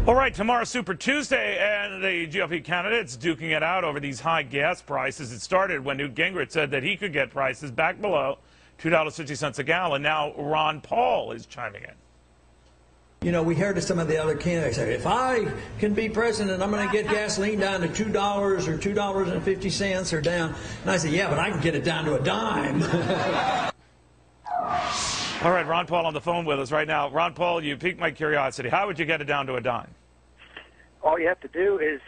All right, tomorrow Super Tuesday, and the GOP candidates duking it out over these high gas prices. It started when Newt Gingrich said that he could get prices back below $2.50 a gallon. Now Ron Paul is chiming in. You know, we heard some of the other candidates say, if I can be president, I'm going to get gasoline down to $2 or $2.50 or down. And I said, yeah, but I can get it down to a dime. All right, Ron Paul on the phone with us right now. Ron Paul, you piqued my curiosity. How would you get it down to a dime? All you have to do is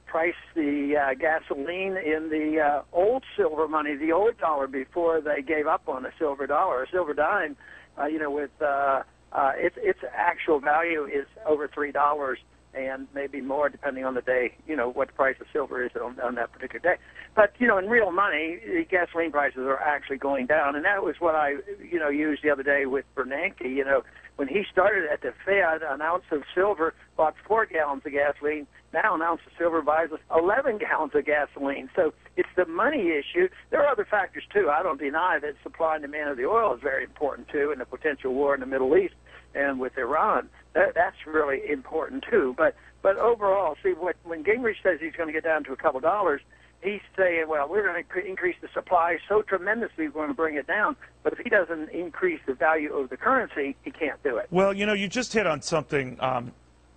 price the gasoline in the old silver money, the old dollar, before they gave up on a silver dollar. A silver dime, with its actual value is over $3 and maybe more depending on the day, what the price of silver is on that particular day. But, in real money, the gasoline prices are actually going down. And that was what I, used the other day with Bernanke. When he started at the Fed, an ounce of silver bought 4 gallons of gasoline. Now an ounce of silver buys 11 gallons of gasoline. So it's the money issue. There are other factors, too. I don't deny that supply and demand of the oil is very important, too, and the potential war in the Middle East and with Iran. That's really important, too. But overall, see, when Gingrich says he's going to get down to a couple dollars, he's saying, well, we're going to increase the supply so tremendously we're going to bring it down. But if he doesn't increase the value of the currency, he can't do it. Well, you just hit on something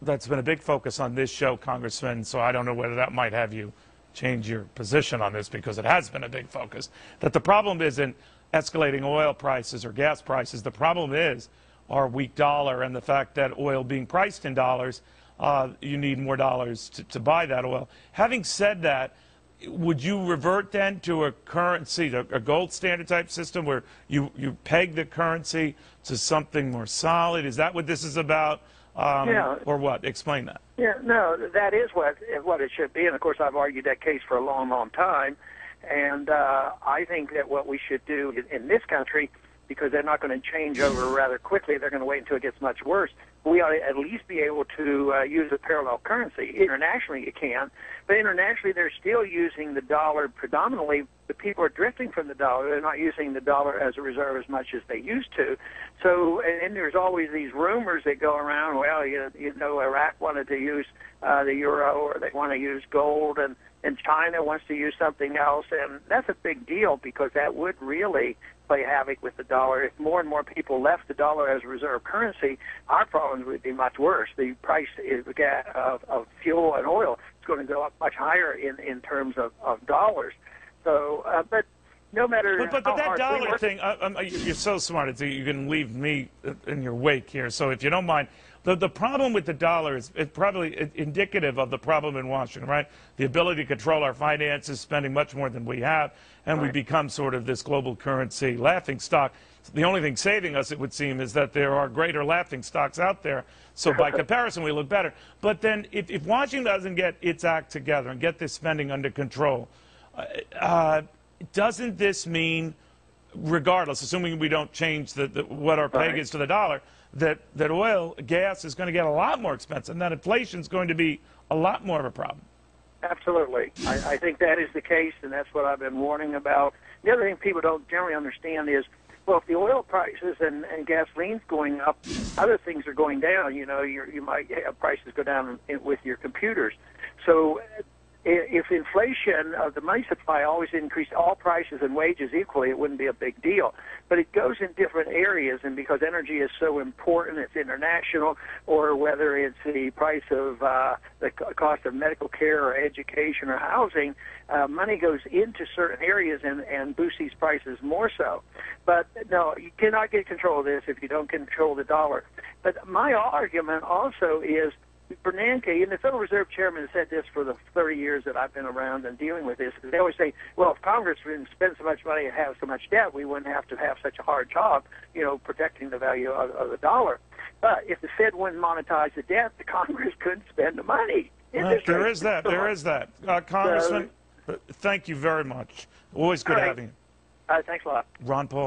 that's been a big focus on this show, Congressman, so I don't know whether that might have you change your position on this, because it has been a big focus, that the problem isn't escalating oil prices or gas prices. The problem is our weak dollar and the fact that oil being priced in dollars, you need more dollars to buy that oil. Having said that, would you revert then to a currency, a gold standard type system where you peg the currency to something more solid? Is that what this is about? Yeah. Or what? Explain that. Yeah, no, that is what it should be. And, of course, I've argued that case for a long, long time. And I think that what we should do in this country, because they're not going to change over rather quickly, they're going to wait until it gets much worse, we ought to at least be able to use a parallel currency. Internationally, you can. But internationally, they're still using the dollar predominantly. The people are drifting from the dollar. They're not using the dollar as a reserve as much as they used to. So, and there's always these rumors that go around, well, Iraq wanted to use the euro, or they want to use gold, and China wants to use something else. And that's a big deal, because that would really play havoc with the dollar. If more and more people left the dollar as a reserve currency, our problems would be much worse. The price of fuel and oil is going to go up much higher in terms of dollars. So, but no matter but that dollar thing, you're so smart. You can leave me in your wake here. So if you don't mind, the problem with the dollar is probably indicative of the problem in Washington, right? The ability to control our finances, spending much more than we have, and we become sort of this global currency laughing stock. The only thing saving us, it would seem, is that there are greater laughing stocks out there. So by comparison, we look better. But then if Washington doesn't get its act together and get this spending under control, doesn't this mean, regardless, assuming we don't change what our peg is to the dollar, that gas is going to get a lot more expensive, and that inflation is going to be a lot more of a problem? Absolutely. I think that is the case, and that's what I've been warning about. The other thing people don't generally understand is, well, if the oil prices and gasoline's going up, other things are going down. You might have prices go down with your computers. So if inflation of the money supply always increased all prices and wages equally, it wouldn't be a big deal. But it goes in different areas, and because energy is so important, it's international, or whether it's the price of the cost of medical care or education or housing, money goes into certain areas and boosts these prices more so. But no, you cannot get control of this if you don't control the dollar. But my argument also is, Bernanke, and the Federal Reserve Chairman has said this for the 30 years that I've been around and dealing with this. They always say, well, if Congress didn't spend so much money and have so much debt, we wouldn't have to have such a hard job, protecting the value of the dollar. But if the Fed wouldn't monetize the debt, the Congress couldn't spend the money. There is that. Congressman, thank you very much. Always good having you. Thanks a lot. Ron Paul.